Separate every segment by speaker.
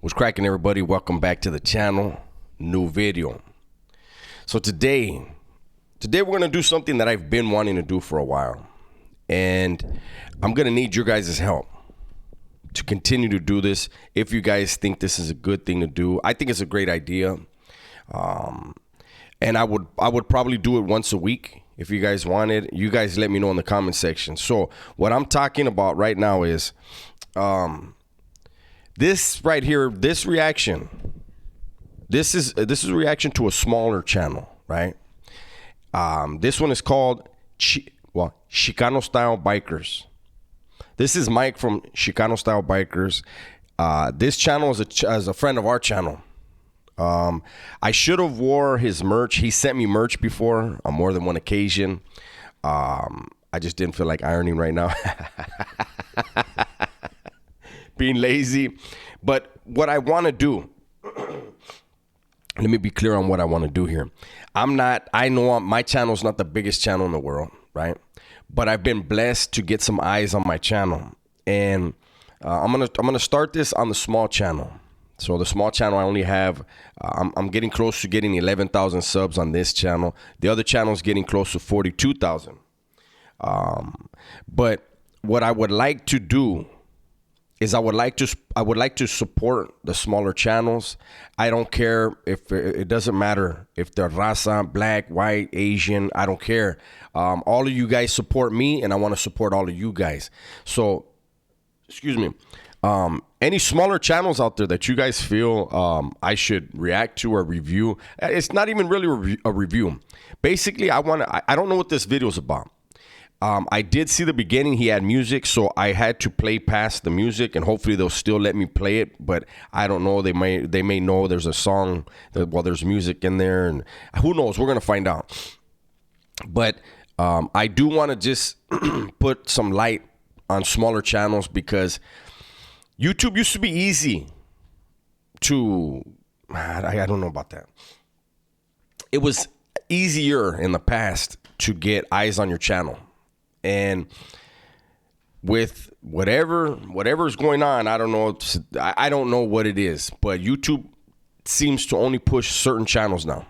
Speaker 1: What's cracking, everybody? Welcome back to the channel. New video. So today we're going to do something that I've been wanting to do for a while. And I'm going to need your guys' help to continue to do this. If you guys think this is a good thing to do, I think it's a great idea. And I would probably do it once a week if you guys wanted. You guys let me know in the comment section. So what I'm talking about right now is this right here, this reaction. This is a reaction to a smaller channel, right? This one is called Chicano Style Bikers. This is Mike from Chicano Style Bikers. This channel is a friend of our channel. I should have wore his merch. He sent me merch before on more than one occasion. I just didn't feel like ironing right now. Being lazy. But what I want to do, let me be clear on what I want to do here. I know my channel is not the biggest channel in the world, right? But I've been blessed to get some eyes on my channel. And I'm gonna start this on the small channel. So the small channel, I only have, I'm getting close to getting 11,000 subs on this channel. The other channel is getting close to 42,000. But what I would like to do is I would like to support the smaller channels. I don't care if it doesn't matter if they're raza, black, white, Asian. I don't care. All of you guys support me, and I want to support all of you guys. So, excuse me. Any smaller channels out there that you guys feel I should react to or review? It's not even really a review. Basically, I don't know what this video is about. I did see the beginning. He had music, so I had to play past the music, and hopefully they'll still let me play it. But I don't know. They may know there's a song there's music in there, and who knows? We're gonna find out. But I do want to just put some light on smaller channels because YouTube used to be easy to. I don't know about that. It was easier in the past to get eyes on your channel. And with whatever's going on, I don't know. I don't know what it is, but YouTube seems to only push certain channels now.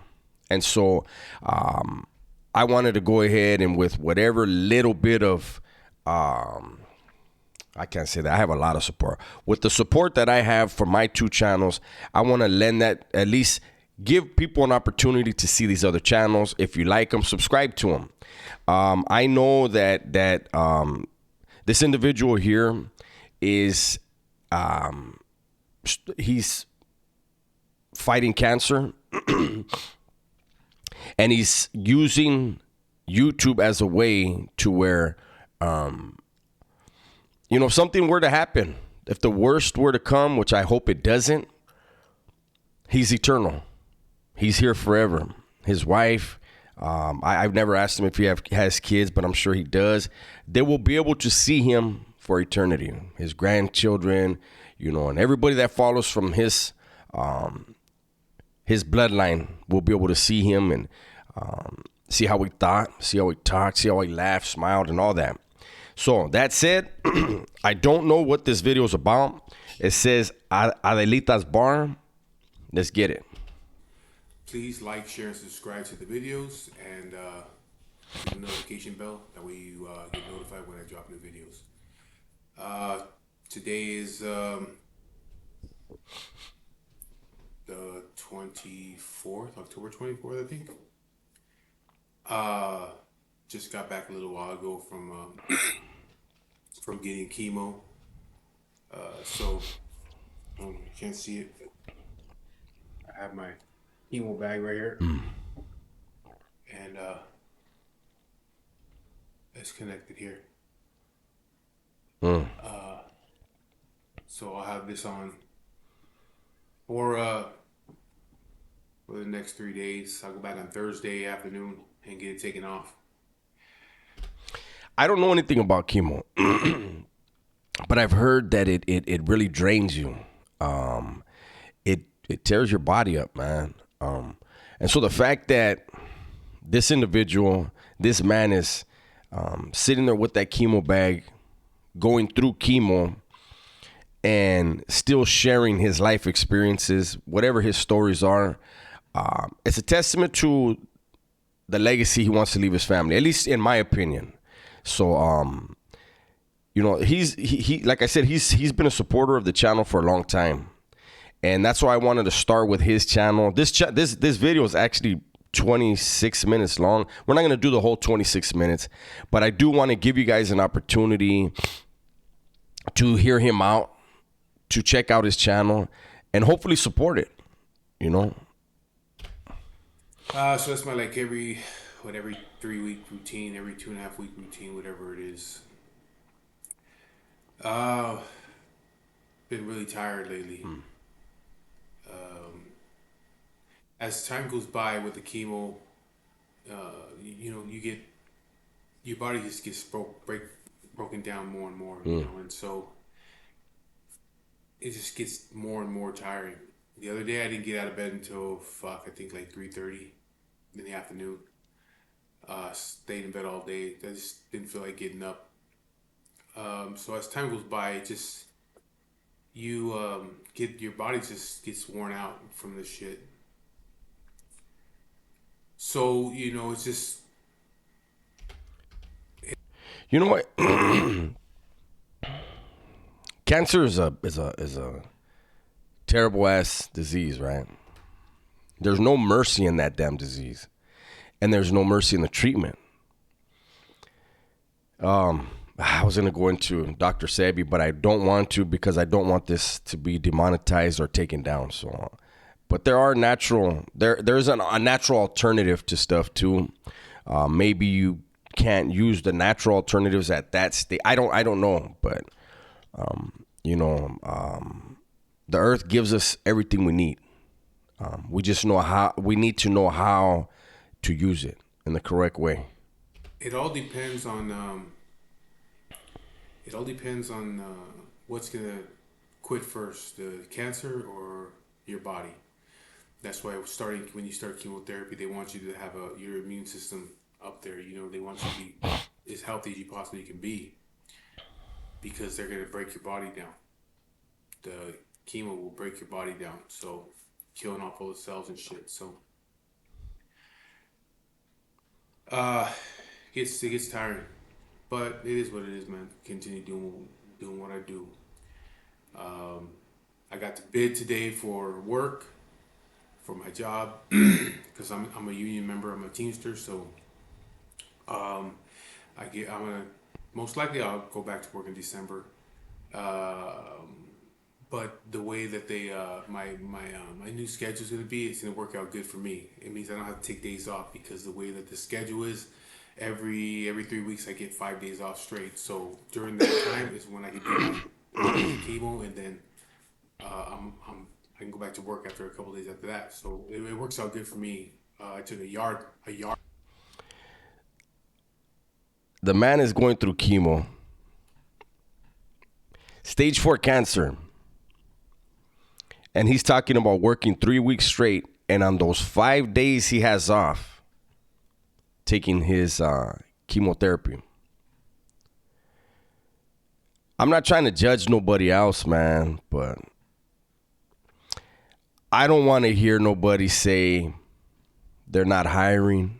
Speaker 1: And so I wanted to go ahead and with whatever little bit of, I can't say that. I have a lot of support. With the support that I have for my two channels, I want to lend that, at least give people an opportunity to see these other channels. If you like them, subscribe to them. I know that this individual here is he's fighting cancer, and he's using YouTube as a way to where if something were to happen, if the worst were to come, which I hope it doesn't, he's eternal. He's here forever. His wife, I've never asked him if he has kids, but I'm sure he does. They will be able to see him for eternity. His grandchildren, and everybody that follows from his bloodline will be able to see him and see how he thought, see how he talked, see how he laughed, smiled, and all that. So that said, I don't know what this video is about. It says Adelitas Bar. Let's get it.
Speaker 2: Please like, share, and subscribe to the videos, and hit the notification bell. That way you get notified when I drop new videos. Today is the 24th, October 24th, I think. Just got back a little while ago from getting chemo. So you can't see it. I have my chemo bag right here, and it's connected here. So I'll have this on for the next 3 days. I'll go back on Thursday afternoon and get it taken off.
Speaker 1: I don't know anything about chemo, but I've heard that it really drains you. It tears your body up, man. And so the fact that this individual, this man is sitting there with that chemo bag, going through chemo, and still sharing his life experiences, whatever his stories are. It's a testament to the legacy he wants to leave his family, at least in my opinion. So, he like I said, he's been a supporter of the channel for a long time, and that's why I wanted to start with his channel. This video is actually 26 minutes long. We're not gonna do the whole 26 minutes, but I do want to give you guys an opportunity to hear him out, to check out his channel, and hopefully support it. You know.
Speaker 2: So that's my like every 3 week routine, every 2.5 week routine, whatever it is. Uh, been really tired lately. As time goes by with the chemo, you get your body just gets broken down more and more, and so it just gets more and more tiring. The other day I didn't get out of bed until I think like 3:30 in the afternoon. Stayed in bed all day. I just didn't feel like getting up. So as time goes by, it just get your body just gets worn out from this shit. So it's just
Speaker 1: You know what? Cancer is a terrible ass disease, right? There's no mercy in that damn disease, and there's no mercy in the treatment. I was gonna go into Dr. Sebi, but I don't want to because I don't want this to be demonetized or taken down. So, but there are there's a natural alternative to stuff too. Maybe you can't use the natural alternatives at that state. I don't know, but the earth gives us everything we need. We need to know how to use it in the correct way.
Speaker 2: it all depends on what's gonna quit first, the cancer or your body. That's why starting when you start chemotherapy, they want you to have your immune system up there. They want you to be as healthy as you possibly can be because they're gonna break your body down. The chemo will break your body down, so killing off all the cells and shit. So, uh, it gets tiring, but it is what it is, man. Continue doing what I do. I got to bid today for work for my job because I'm a union member. I'm a Teamster, so um, I'm gonna most likely I'll go back to work in December. But the way that my new schedule is gonna be, it's gonna work out good for me. It means I don't have to take days off because the way that the schedule is, every 3 weeks I get 5 days off straight. So during that time is when I can do my chemo, and then I can go back to work after a couple days after that. So it works out good for me. I took a yard.
Speaker 1: The man is going through chemo, stage 4 cancer, and he's talking about working 3 weeks straight, and on those 5 days he has off, taking his chemotherapy. I'm not trying to judge nobody else, man, but I don't want to hear nobody say they're not hiring.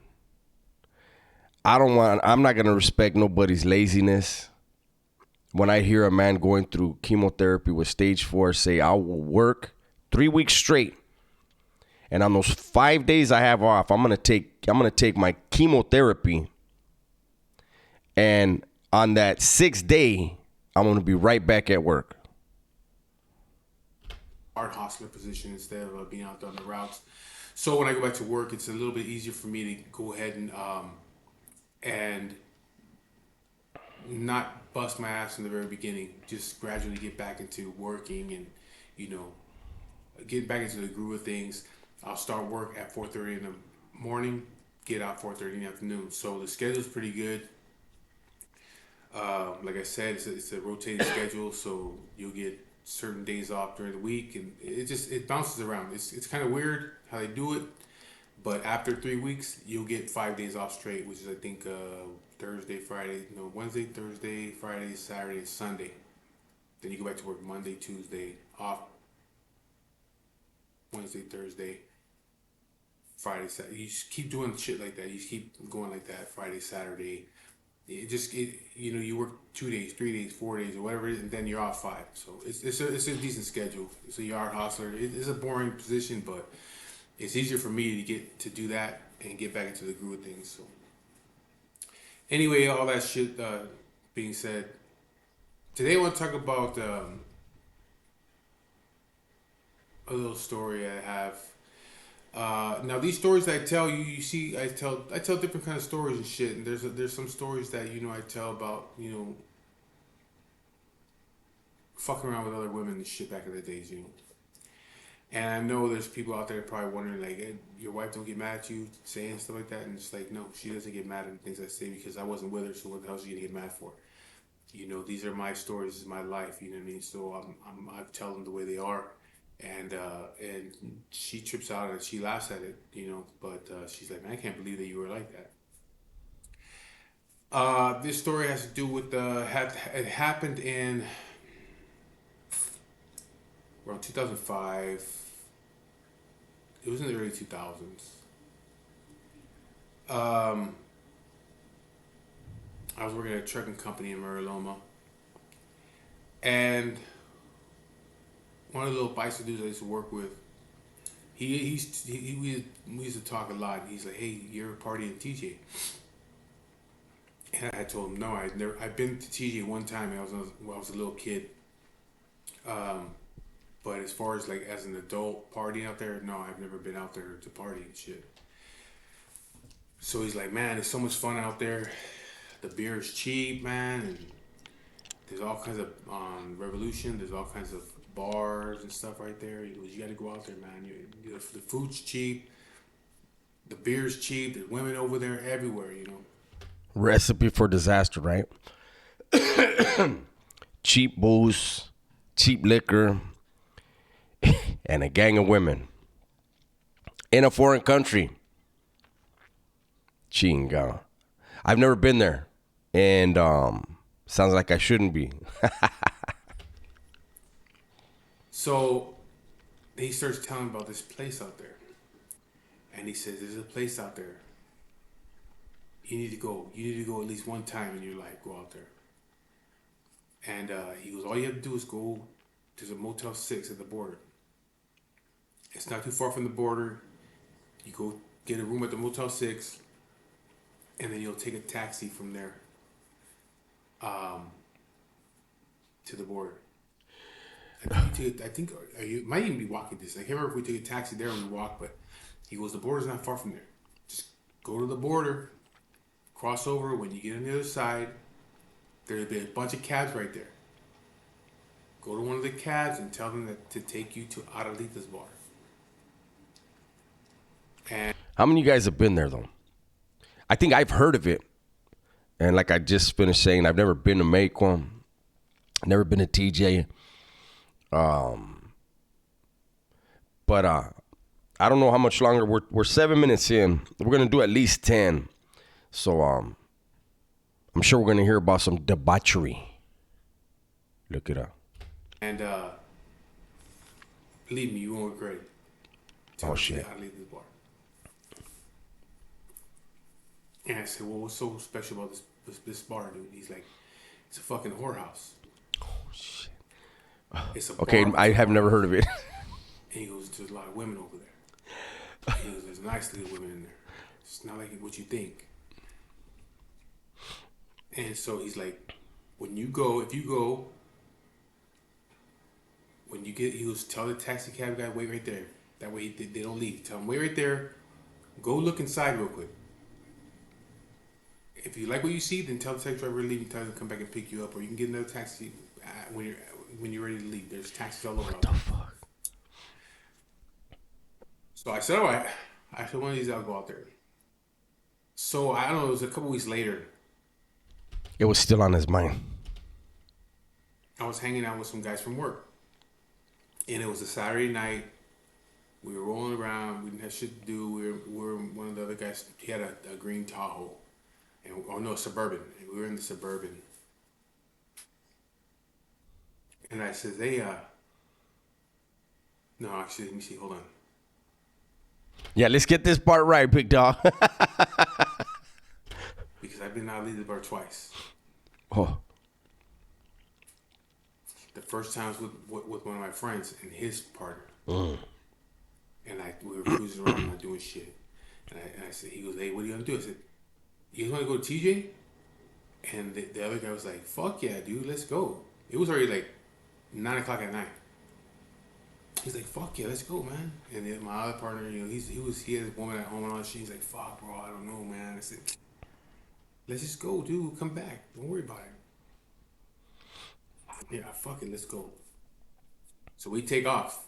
Speaker 1: I'm not going to respect nobody's laziness. When I hear a man going through chemotherapy with stage 4 say, I will work 3 weeks straight, and on those 5 days I have off, I'm gonna take my chemotherapy, and on that 6th day, I'm gonna be right back at work.
Speaker 2: Art hospital position instead of being out there on the routes. So when I go back to work, it's a little bit easier for me to go ahead and not bust my ass in the very beginning. Just gradually get back into working and you know get back into the groove of things. I'll start work at 4:30 in the morning, get out 4:30 in the afternoon. So the schedule's pretty good. Like I said, it's a rotating schedule, so you'll get certain days off during the week, and it bounces around. It's kind of weird how they do it, but after 3 weeks, you'll get 5 days off straight, which is I think Thursday, Friday, no Wednesday, Thursday, Friday, Saturday, Sunday. Then you go back to work Monday, Tuesday, off Wednesday, Thursday, Friday, Saturday. You just keep doing shit like that. You just keep going like that. Friday, Saturday. You work 2 days, 3 days, 4 days, or whatever it is, and then you're off five. So it's a decent schedule. It's a yard hustler. It's a boring position, but it's easier for me to get to do that and get back into the groove of things. So anyway, all that shit being said, today I want to talk about a little story I have. Now these stories I tell you, you see, I tell different kind of stories and shit. And there's some stories that I tell about fucking around with other women and shit back in the days. And I know there's people out there probably wondering like, hey, your wife don't get mad at you saying stuff like that, and it's like, no, she doesn't get mad at the things I say because I wasn't with her. So what the hell is she gonna get mad for? These are my stories, this is my life. You know what I mean? So I tell them the way they are, and she trips out and she laughs at it. But she's like, man, I can't believe that you were like that. This story has to do with it happened in around 2005. It was in the early 2000s. Um, I was working at a trucking company in Mariloma, and one of the little bicycle dudes I used to work with, we used to talk a lot. He's like, "Hey, you're partying TJ?" And I told him, "No, I've been to TJ one time. When I was a little kid. Um, but as far as like as an adult partying out there, no, I've never been out there to party and shit." So he's like, "Man, it's so much fun out there. The beer is cheap, man, and there's all kinds of Revolution. There's all kinds of bars and stuff right there. He goes, you got to go out there, man. The food's cheap, the beer's cheap. There's women over there everywhere.
Speaker 1: Recipe for disaster, right? Cheap booze, cheap liquor, and a gang of women in a foreign country. Chinga. I've never been there, and sounds like I shouldn't be.
Speaker 2: So he starts telling about this place out there, and he says, "There's a place out there. You need to go. You need to go at least one time in your life. Go out there." And he goes, "All you have to do is go. There's a Motel 6 at the border. It's not too far from the border. You go get a room at the Motel 6, and then you'll take a taxi from there um, to the border. I think you might even be walking this. I can't remember if we took a taxi there or we walked, but he goes, the border's not far from there. Just go to the border, cross over. When you get on the other side, there'll be a bunch of cabs right there. Go to one of the cabs and tell them to take you to Adelitas bar." And
Speaker 1: How many of you guys have been there, though? I think I've heard of it. And like I just finished saying, I've never been to Macon. Never been to TJ. But I don't know how much longer. We're 7 minutes in. We're going to do at least 10. So I'm sure we're going to hear about some debauchery. Look it up.
Speaker 2: and believe me, you won't regret it. Tell
Speaker 1: Oh,
Speaker 2: them to
Speaker 1: shit.
Speaker 2: Adelitas bar. And I said, "Well, what's so special about this bar, dude?" He's like, "It's a fucking whorehouse. It's a
Speaker 1: Okay,
Speaker 2: bar.
Speaker 1: I have never heard of it.
Speaker 2: And he goes, "There's a lot of women over there." And he goes, "There's nice little women in there. It's not like what you think." And so he's like, "When you go, if you go, when you get," he goes, "tell the taxi cab guy, wait right there. That way they don't leave. Tell him, wait right there. Go look inside real quick. If you like what you see, then tell the taxi driver to leave and tell him to come back and pick you up, or you can get another taxi when you're ready to leave. There's taxis all over."
Speaker 1: What the fuck?
Speaker 2: So I said, "All right." I said, "One of these, I'll go out there." So I don't know. It was a couple weeks later.
Speaker 1: It was still on his mind.
Speaker 2: I was hanging out with some guys from work, and it was a Saturday night. We were rolling around. We didn't have shit to do. We were one of the other guys. He had a green Tahoe, and Suburban. And we were in the Suburban, And I said, "Hey, no, actually, let me see. Hold on,
Speaker 1: Yeah, let's get this part right, big dog.
Speaker 2: because I've been out of the bar twice.
Speaker 1: Oh,
Speaker 2: The first time was with one of my friends and his partner, and we were cruising around not doing shit. And I said, he goes, "Hey, what are you gonna do?" I said, "You guys want to go to TJ?" And the other guy was like, "Fuck yeah, dude, let's go." It was already like 9 o'clock at night. He's like, "Fuck yeah, let's go, man." And then my other partner, he had a woman at home and all that shit. He's like, "Fuck, bro, I don't know, man." I said, "Let's just go, dude. We'll come back. Don't worry about it." Yeah, fuck it, let's go. So we take off.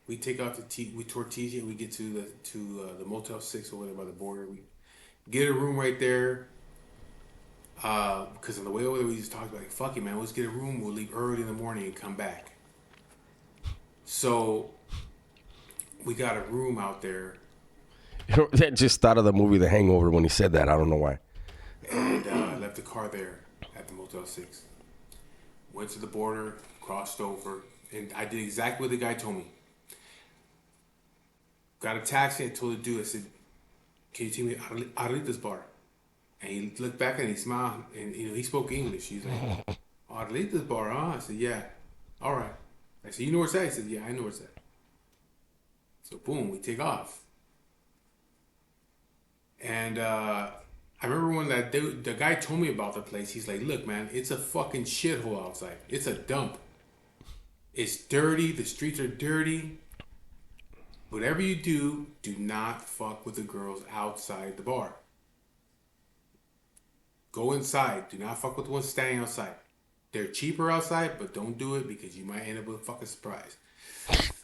Speaker 2: We take off we toward TJ. We get to the Motel 6 or whatever by the border. We get a room right there. Because on the way over there, we just talked about like, fuck it, man. Let's get a room. We'll leave early in the morning and come back. So we got a room out there.
Speaker 1: that just thought of the movie The Hangover when he said that. I don't know why.
Speaker 2: And I left the car there at the Motel 6. Went to the border, crossed over, and I did exactly what the guy told me. Got a taxi. I told the dude, I said, "Can you take me to Adelitas bar?" And he looked back and he smiled, and he spoke English. He's like, "Adelitas bar, huh?" I said, "Yeah." "All right." I said, "You know where it's at?" He said, "Yeah, I know where it's at." So boom, we take off. And I remember when the guy told me about the place. He's like, "Look, man, it's a fucking shithole outside. It's a dump. It's dirty. The streets are dirty. Whatever you do, do not fuck with the girls outside the bar. Go inside. Do not fuck with the ones standing outside. They're cheaper outside, but don't do it because you might end up with a fucking surprise."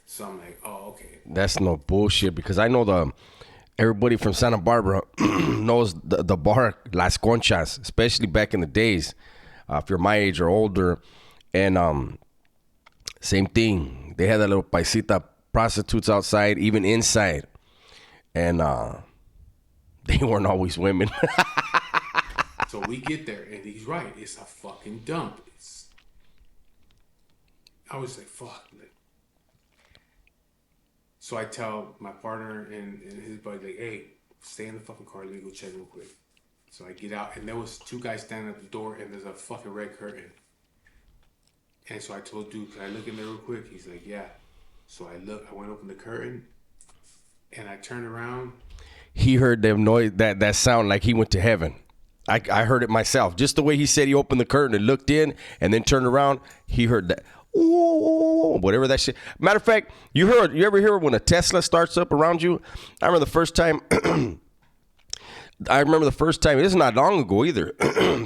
Speaker 2: So I'm like, "Oh, okay."
Speaker 1: That's no bullshit because I know everybody from Santa Barbara knows the bar Las Conchas, especially back in the days. If you're my age or older, and same thing. They had that little paisita prostitutes outside, even inside, and they weren't always women.
Speaker 2: So we get there, and he's right. It's a fucking dump. I was like, fuck. So I tell my partner and his buddy, like, "Hey, stay in the fucking car. Let me go check real quick." So I get out, and there was two guys standing at the door, and there's a fucking red curtain. And so I told dude, "Can I look in there real quick?" He's like, "Yeah." So I went open the curtain, and I turned around.
Speaker 1: He heard them noise, that sound like he went to heaven. I heard it myself. Just the way he said he opened the curtain and looked in and then turned around, he heard that. Ooh, whatever that shit. Matter of fact, you ever hear when a Tesla starts up around you? I remember the first time. This is not long ago either.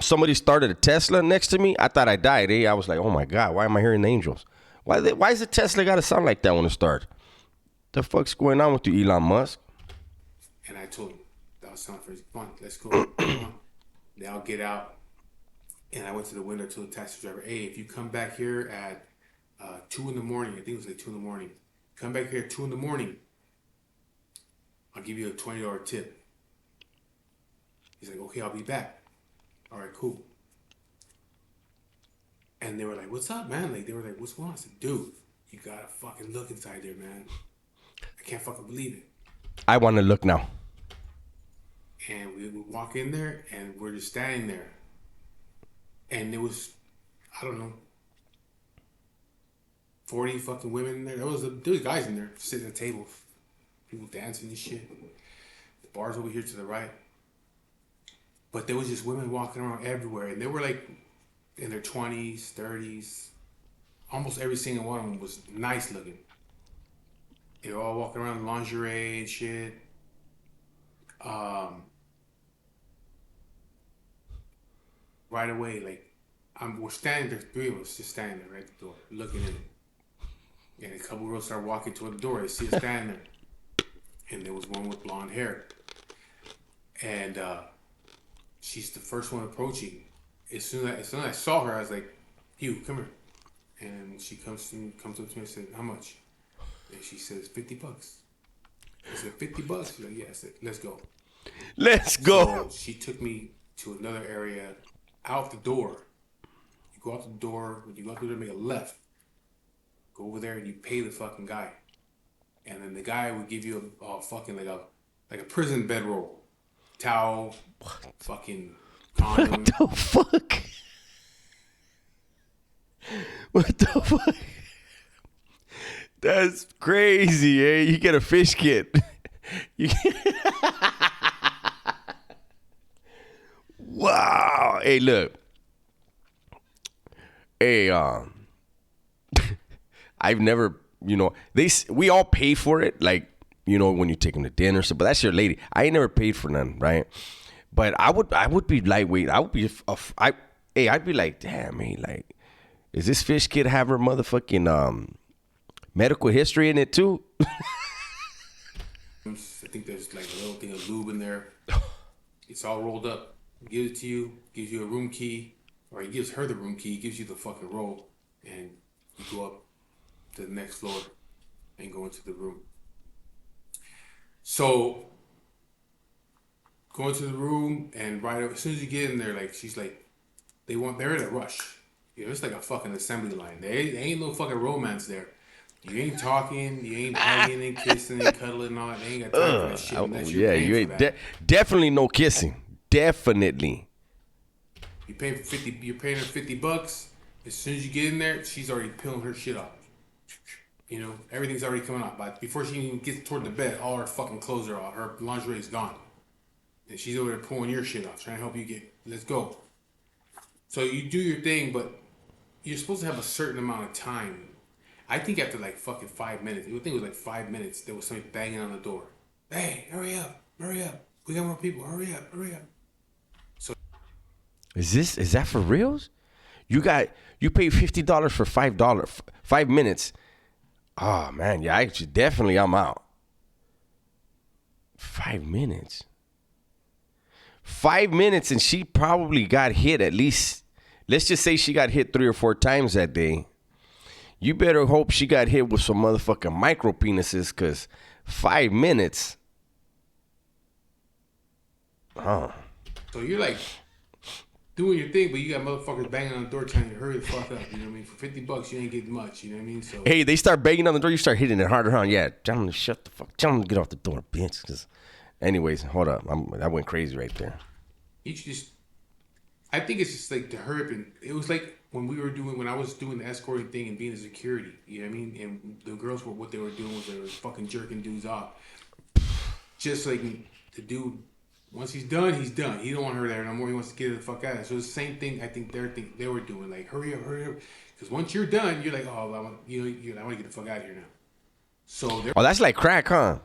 Speaker 1: Somebody started a Tesla next to me. I thought I died. I was like, oh my God, why am I hearing angels? Why is the Tesla got to sound like that when it starts? The fuck's going on with you, Elon Musk?
Speaker 2: And I told him, "That was sound crazy. Come on, let's go. Come on." They all get out. And I went to the window, told the taxi driver, "Hey, if you come back here at 2 in the morning," I think it was like 2 in the morning. "Come back here at 2 in the morning. I'll give you a $20 tip." He's like, "Okay, I'll be back." All right, cool. And they were like, "What's up, man?" Like, they were like, "What's going on?" I said, "Dude, you gotta fucking look inside there, man. I can't fucking believe it."
Speaker 1: I want to look now.
Speaker 2: And we walk in there, and we're just standing there. And there was, I don't know, 40 fucking women in there. There was guys in there sitting at tables, people dancing and shit. The bar's over here to the right. But there was just women walking around everywhere, and they were like in their 20s, 30s. Almost every single one of them was nice looking. They were all walking around in lingerie and shit. Right away, like, we're standing there, three of us just standing there right at the door, looking in it. And a couple girls start walking toward the door. They see us standing there. And there was one with blonde hair. And she's the first one approaching. As soon as I saw her, I was like, "You, come here." And she comes up to me and said, "How much?" And she says, $50. I said, $50? She's like, "Yeah." I said, "Let's go."
Speaker 1: Let's go.
Speaker 2: So she took me to another area out the door. You go out the door. When you go out the door, make a left. Go over there and you pay the fucking guy, and then the guy would give you a fucking like a prison bedroll, towel, fucking condom.
Speaker 1: What the fuck? What the fuck? That's crazy, eh? You get a fish kit. You get... Wow. Hey, look. Hey, I've never, we all pay for it, like, when you take them to dinner. So, but that's your lady. I ain't never paid for none, right? But I would be lightweight. I would be, I'd be like, damn, man, like, is this fish kid have her motherfucking medical history in it too?
Speaker 2: I think there's like a little thing of lube in there. It's all rolled up. Gives it to you. Gives you a room key, or he gives her the room key. Gives you the fucking roll, and you go up to the next floor and go into the room. So go into the room, and right as soon as you get in there, like she's like, they're in a rush. It's like a fucking assembly line. There ain't no fucking romance there. You ain't talking, you ain't hugging and kissing and cuddling and all that. They ain't got time for that shit. Unless you're paying
Speaker 1: you
Speaker 2: for
Speaker 1: ain't definitely no kissing. Definitely.
Speaker 2: You're paying her $50. As soon as you get in there, she's already peeling her shit off. Everything's already coming off. But before she even gets toward the bed, all her fucking clothes are off. Her lingerie is gone. And she's over there pulling your shit off, trying to help you let's go. So you do your thing, but you're supposed to have a certain amount of time. I think after like fucking 5 minutes, I think it was like 5 minutes, there was somebody banging on the door. Hey, hurry up. We got more people. Hurry up. So
Speaker 1: Is that for reals? You pay $50 for $5, 5 minutes. Oh man, yeah, I'm out. 5 minutes. 5 minutes, and she probably got hit at least. Let's just say she got hit 3 or 4 times that day. You better hope she got hit with some motherfucking micro penises, because 5 minutes. Oh.
Speaker 2: So you're like doing your thing, but you got motherfuckers banging on the door trying to hurry the fuck up. You know what I mean? For $50, you ain't getting much. You know what I mean? So
Speaker 1: hey, they start banging on the door, you start hitting it harder, huh? Yeah, tell them to shut the fuck. Tell them to get off the door, bitch. Because, anyways, hold up. I went crazy right there.
Speaker 2: I think it's just like to hurry up, and it was like when I was doing the escorting thing and being a security. You know what I mean? And the girls what they were doing was they were fucking jerking dudes off. Just like the dude. Once he's done, he's done. He don't want her there no more. He wants to get the fuck out of there. So it's the same thing I think they were doing. Like, hurry up. Because once you're done, you're like, oh, I want to get the fuck out of here now. So
Speaker 1: that's like crack, huh?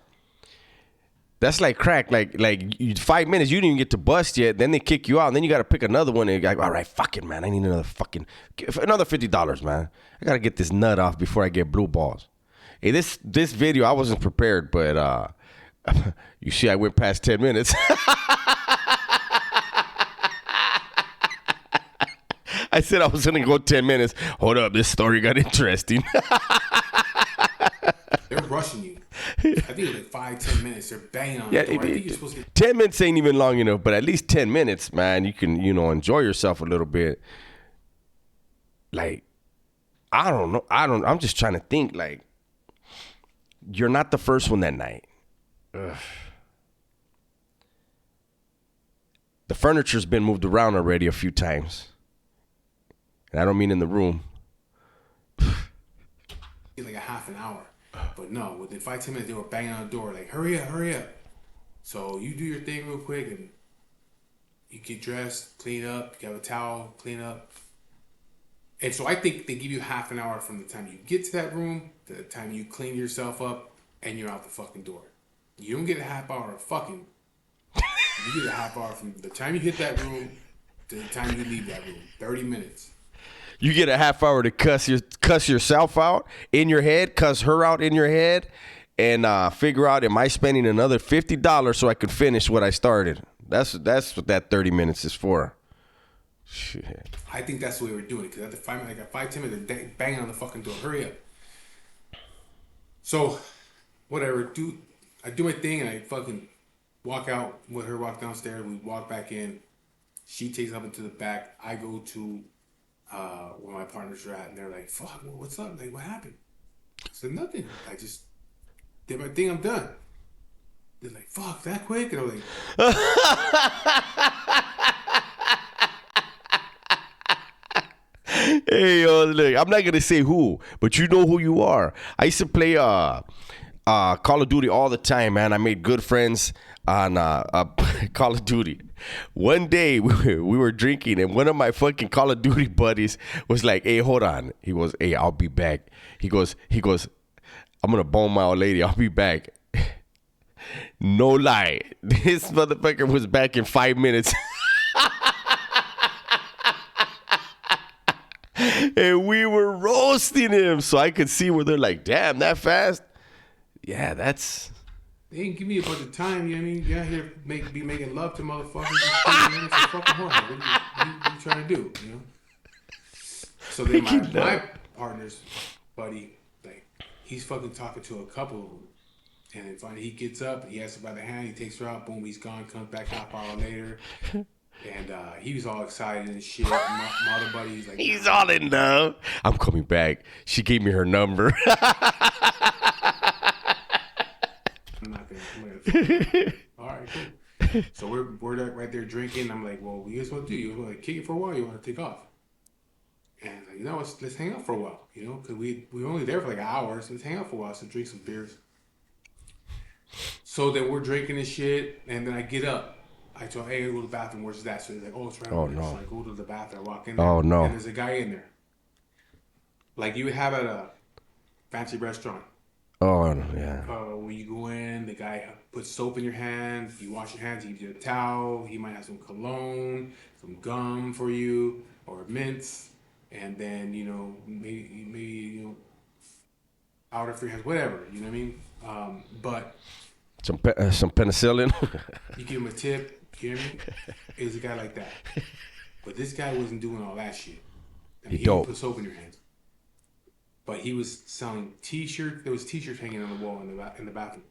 Speaker 1: That's like crack. Like 5 minutes, you didn't even get to bust yet. Then they kick you out, and then you got to pick another one. And you're like, all right, fuck it, man. I need another $50, man. I got to get this nut off before I get blue balls. Hey, this video, I wasn't prepared, but you see, I went past 10 minutes. I said I was going to go 10 minutes. Hold up, this story got interesting.
Speaker 2: They're rushing you. I think it was like 5-10 minutes. They're banging on the door. I think you're supposed to get
Speaker 1: 10 minutes ain't even long enough, but at least 10 minutes, man, you can, enjoy yourself a little bit. Like, I don't know. I'm just trying to think, like, you're not the first one that night. Ugh. The furniture's been moved around already a few times. And I don't mean in the room.
Speaker 2: like a half an hour. But no, within 5-10 minutes, they were banging on the door like, hurry up. So you do your thing real quick, and you get dressed, clean up, you have a towel, clean up. And so I think they give you half an hour from the time you get to that room to the time you clean yourself up, and you're out the fucking door. You don't get a half hour of fucking. You get a half hour from the time you hit that room to the time you leave that room. 30 minutes.
Speaker 1: You get a half hour to cuss yourself out in your head, cuss her out in your head, and figure out, am I spending another $50 so I can finish what I started? That's what that 30 minutes is for. Shit.
Speaker 2: I think that's the way we're doing it, because at the 5-10 minutes, they're banging on the fucking door. Hurry up. So, whatever. I do my thing, and I fucking walk out with her, walk downstairs. We walk back in. She takes up into the back. I go to where my partners are at, and they're like, "Fuck, what's up? Like, what happened?" I said, "Nothing. I just did my thing. I'm done." They're like, "Fuck, that quick?" And I'm like,
Speaker 1: Hey, yo, look, I'm not gonna say who, but you know who you are. I used to play Call of Duty all the time, man. I made good friends on Call of Duty. One day we were drinking, and one of my fucking Call of Duty buddies was like, "Hey, hold on." He goes, "Hey, I'll be back." He goes, "I'm gonna bone my old lady. I'll be back." No lie, this motherfucker was back in 5 minutes. And we were roasting him, so I could see where they're like, "Damn, that fast?" Yeah, that's.
Speaker 2: they didn't give me a bunch of time. You know what I mean? You're out here be making love to motherfuckers. It's a fucking whore. What you trying to do? You know. So then my partner's buddy, like, he's fucking talking to a couple of them. And then finally he gets up, he has her by the hand, he takes her out, boom, he's gone, comes back half hour later. And he was all excited and shit. My other buddy, he's like,
Speaker 1: He's all in love. I'm coming back. She gave me her number.
Speaker 2: I'm not gonna all right, cool. So we're right there drinking. I'm like, well, you guys want to do? You want to kick it for a while? You want to take off? And like, you know, let's hang out for a while, you know, because we were only there for like an hour, so let's hang out for a while, so drink some beers. So then we're drinking and shit, and then I get up. I told, hey, go to the bathroom. Where's that? So he's like, oh, it's right over there. So I go to the bathroom. I walk in there.
Speaker 1: Oh, no.
Speaker 2: And there's a guy in there. Like you would have at a fancy restaurant.
Speaker 1: Oh, yeah.
Speaker 2: When you go in, the guy puts soap in your hands. You wash your hands. He gives you a towel. He might have some cologne, some gum for you, or mints. And then, you know, maybe you know, powder for your hands, whatever. You know what I mean? But
Speaker 1: Some penicillin.
Speaker 2: you give him a tip. You hear me? It was a guy like that. But this guy wasn't doing all that shit. I mean, he would put soap in your hands. But he was selling T-shirts. There was T-shirts hanging on the wall in the bathroom.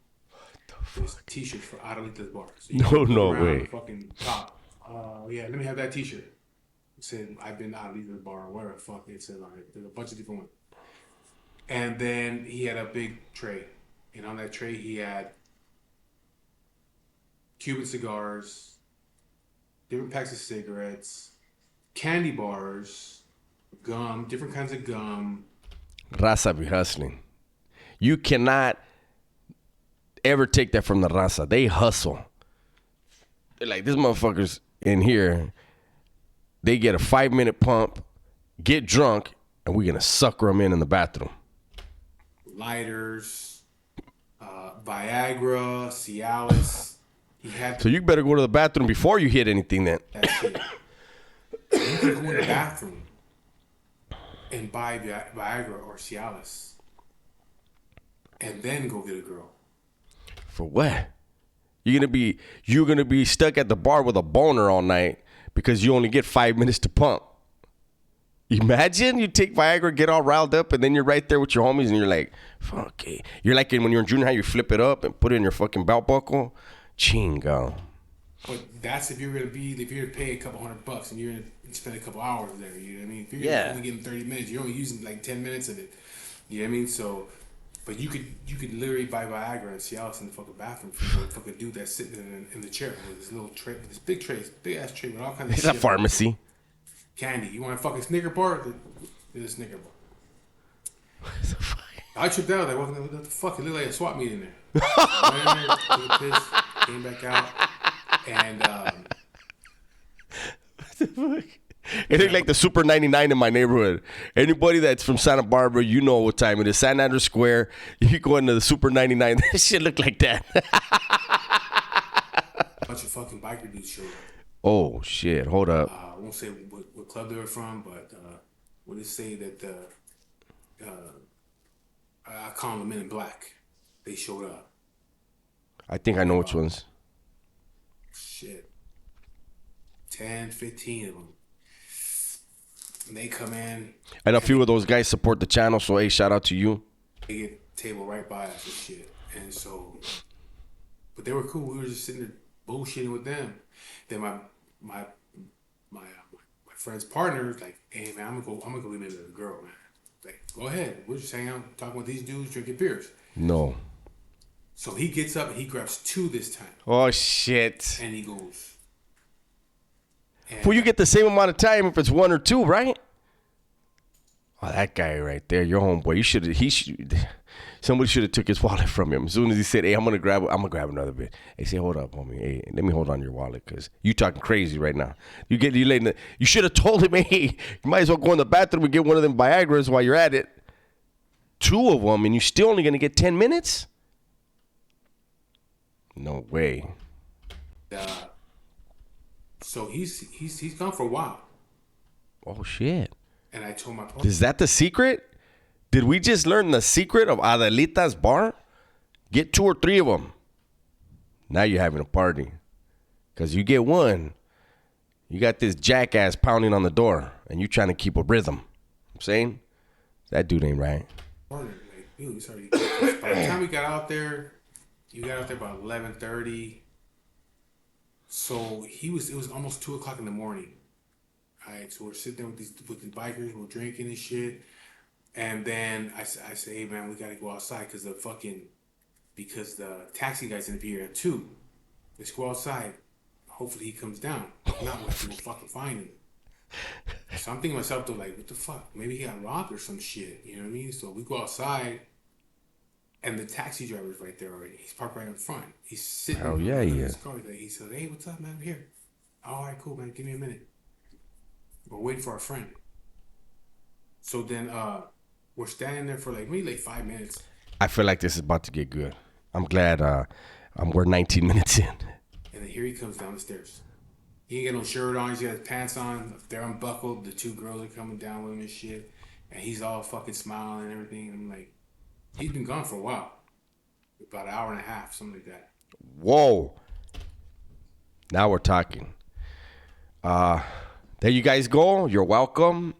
Speaker 2: There was T-shirts for Adelitas bar. So
Speaker 1: no way.
Speaker 2: The fucking top. Yeah, let me have that T-shirt. It said, I've been Adelitas bar or whatever the fuck it said on it. There's a bunch of different ones. And then he had a big tray. And on that tray he had Cuban cigars, different packs of cigarettes, candy bars, gum, different kinds of gum.
Speaker 1: Raza be hustling. You cannot ever take that from the raza. They hustle. They're like, this motherfucker's in here. They get a 5-minute pump, get drunk, and we're going to sucker them in the bathroom.
Speaker 2: Lighters, Viagra, Cialis.
Speaker 1: So you better go to the bathroom before you hit anything then.
Speaker 2: That shit. You can go in the bathroom and buy Viagra or Cialis and then go get a girl.
Speaker 1: For what? You're gonna be stuck at the bar with a boner all night because you only get 5 minutes to pump. Imagine you take Viagra, get all riled up, and then you're right there with your homies and you're like, fuck it. You're like when you're in junior high, you flip it up and put it in your fucking belt buckle. Chingo.
Speaker 2: But that's if you're gonna pay a couple $100 and you're gonna spend a couple hours there. You know what I mean? If you're only getting 30 minutes, you're only using like 10 minutes of it. You know what I mean? So, but you could literally buy Viagra and Cialis in the fucking bathroom for the fucking dude that's sitting in the chair with this little tray, this big ass tray with all kinds of
Speaker 1: It's
Speaker 2: shit.
Speaker 1: a pharmacy.
Speaker 2: Candy. You want a fucking Snicker bar? There's a Snicker bar. I tripped out. Like, what the fuck? It looked like a swap meet in there. Went in there, took a piss, came back out, and
Speaker 1: What the fuck? It looked like the Super 99 in my neighborhood. Anybody that's from Santa Barbara, you know what time it is. San Andreas Square. You go into the Super 99. That shit looked like that.
Speaker 2: a bunch of fucking biker dudes showed up.
Speaker 1: Oh shit! Hold up.
Speaker 2: I won't say what club they were from, but we'll just say that I call them the Men in Black. They showed up.
Speaker 1: I think I know which ones.
Speaker 2: Shit. 10, 15 of them. And they come in.
Speaker 1: And a few of those guys support the channel, so hey, shout out to you.
Speaker 2: They get a table right by us and shit. And so, but they were cool. We were just sitting there bullshitting with them. Then my friend's partner was like, "Hey man, I'm gonna go leave it with a girl, man. Like, go ahead. We're just hanging out, talking with these dudes, drinking beers."
Speaker 1: No.
Speaker 2: So he gets up and he grabs two this time,
Speaker 1: Oh shit.
Speaker 2: and he goes.
Speaker 1: Well,
Speaker 2: And
Speaker 1: you get the same amount of time if it's one or two, right? Oh, that guy right there, your homeboy. Somebody should have took his wallet from him as soon as he said, "Hey, I'm gonna grab another bit." Hey, say, hold up, homie. Hey, let me hold on your wallet because you talking crazy right now. You should have told him, hey, you might as well go in the bathroom and get one of them Viagra's while you're at it. Two of them, and you're still only gonna get 10 minutes? No way.
Speaker 2: uh, so he's gone for a while.
Speaker 1: Oh shit.
Speaker 2: And I told my partner,
Speaker 1: Is that the secret? Did we just learn the secret of Adelitas bar? Get 2 or 3 of them. Now you're having a party. Because you get one, you got this jackass pounding on the door, and you trying to keep a rhythm. I'm saying? That dude ain't right.
Speaker 2: like, dude, it's already. By the time we got out there, you got out there about 11:30. So it was almost 2 o'clock in the morning. All right, so we're sitting there with the bikers, we're drinking and shit. And then I say, hey man, we gotta go outside because the taxi guy's gonna be here at 2. Let's go outside. Hopefully he comes down. If not, we'll have to go fucking find him. So I'm thinking to myself though, like, what the fuck? Maybe he got robbed or some shit. You know what I mean? So we go outside, and the taxi driver's right there already. He's parked right in front. He's sitting
Speaker 1: Oh yeah,
Speaker 2: in
Speaker 1: yeah.
Speaker 2: his car. He said, hey, what's up, man? I'm here. All right, cool, man. Give me a minute. We're waiting for our friend. So then we're standing there for maybe 5 minutes.
Speaker 1: I feel like this is about to get good. I'm glad we're 19 minutes in.
Speaker 2: And then here he comes down the stairs. He ain't got no shirt on. He's got his pants on. They're unbuckled. The 2 girls are coming down with him and shit. And he's all fucking smiling and everything. And I'm like, he's been gone for a while. About an hour and a half, something like that.
Speaker 1: Whoa. Now we're talking. There you guys go. You're welcome.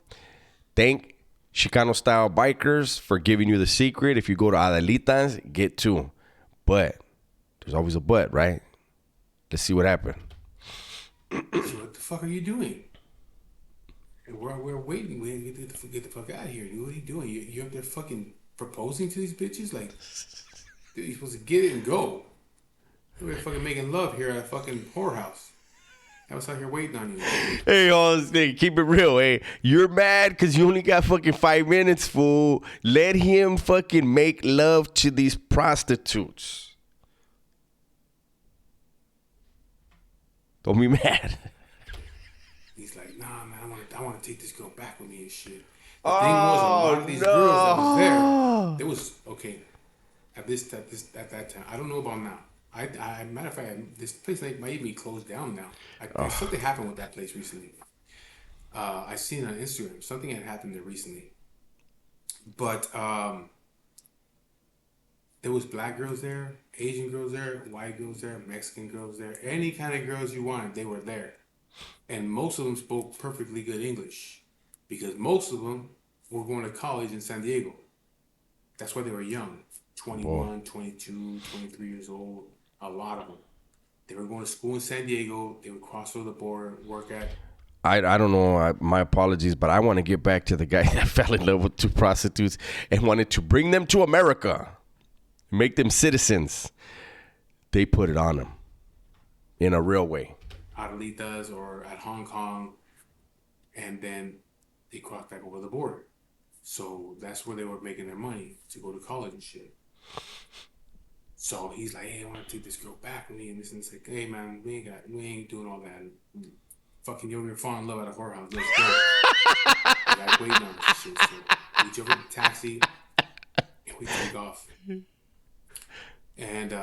Speaker 1: Thank Chicano Style Bikers for giving you the secret. If you go to Adelitas, get 2. But there's always a but, right? Let's see what happened.
Speaker 2: So what the fuck are you doing? And we're waiting. We get the fuck out of here. Dude. What are you doing? You up there fucking proposing to these bitches? Like, dude, you're supposed to get it and go. We're fucking making love here at a fucking whorehouse. I was out here waiting on you.
Speaker 1: Hey, keep it real. Hey, you're mad because you only got fucking 5 minutes, fool. Let him fucking make love to these prostitutes. Don't be mad.
Speaker 2: He's like, nah, man, I want to take this girl back with me and shit. The thing was, a lot of these girls that was there was okay at that time. I don't know about now. Matter of fact, this place might even be closed down now. Something happened with that place recently. I seen it on Instagram. Something had happened there recently. But there was black girls there, Asian girls there, white girls there, Mexican girls there. Any kind of girls you wanted, they were there. And most of them spoke perfectly good English because most of them were going to college in San Diego. That's why they were young. 21, 22, 23 years old. A lot of them. They were going to school in San Diego. They would cross over the border, work at...
Speaker 1: I don't know. My apologies, but I want to get back to the guy that fell in love with 2 prostitutes and wanted to bring them to America. Make them citizens. They put it on them in a real way.
Speaker 2: Adelitas or at Hong Kong, and then they crossed back over the border. So that's where they were making their money to go to college and shit. So he's like, hey, I want to take this girl back with me. And this and it's like, hey man, we ain't doing all that. Fucking you're gonna fall in love at a whorehouse. Let's go. I got waiting on this shit. So we jump in the taxi and we take off. And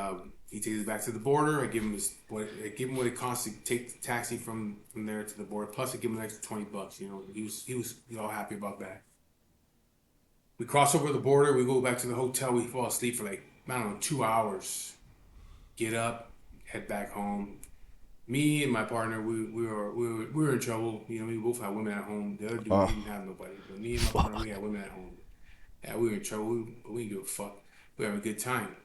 Speaker 2: he takes us back to the border. I give him what it costs to take the taxi from there to the border. Plus, I give him an extra $20. You know, he was all happy about that. We cross over the border. We go back to the hotel. We fall asleep for 2 hours. Get up, head back home. Me and my partner, we were in trouble. You know, we both had women at home. The other dude didn't have nobody. But me and my partner, we had women at home. Yeah, we were in trouble. We didn't give a fuck. We were having a good time.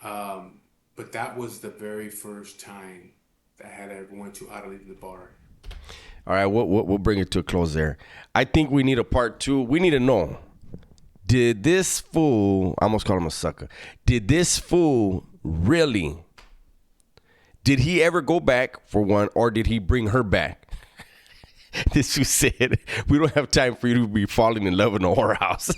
Speaker 2: But that was the very first time that I had ever went to Adelita the bar.
Speaker 1: All right, we'll bring it to a close there. I think we need a part 2. We need to know, did this fool, I almost called him a sucker, did this fool really, did he ever go back for one, or did he bring her back? This who said, we don't have time for you to be falling in love in a whorehouse.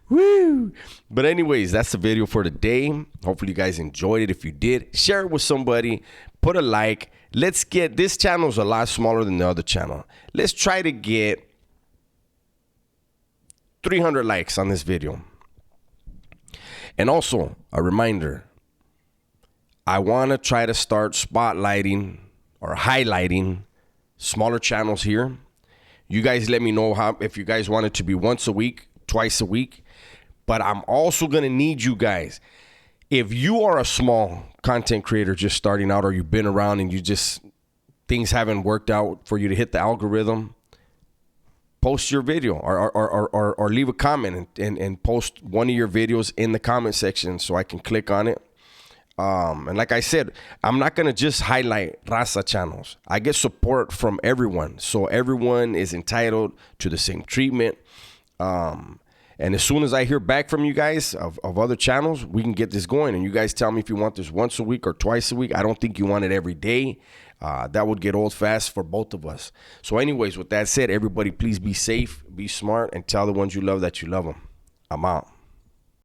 Speaker 1: Woo! But anyways, that's the video for today. Hopefully you guys enjoyed it. If you did, share it with somebody. Put a like. Let's get, this channel is a lot smaller than the other channel. Let's try to get 300 likes on this video. And also, a reminder, I want to try to start spotlighting or highlighting smaller channels here. You guys let me know how, if you guys want it to be once a week, twice a week. But I'm also going to need you guys. If you are a small content creator just starting out, or you've been around and you just, things haven't worked out for you to hit the algorithm, post your video or leave a comment and post one of your videos in the comment section so I can click on it. And like I said, I'm not going to just highlight Raza channels. I get support from everyone. So everyone is entitled to the same treatment. And as soon as I hear back from you guys of other channels, we can get this going. And you guys tell me if you want this once a week or twice a week. I don't think you want it every day. That would get old fast for both of us. So anyways, with that said, everybody please be safe, be smart, and tell the ones you love that you love them. I'm out.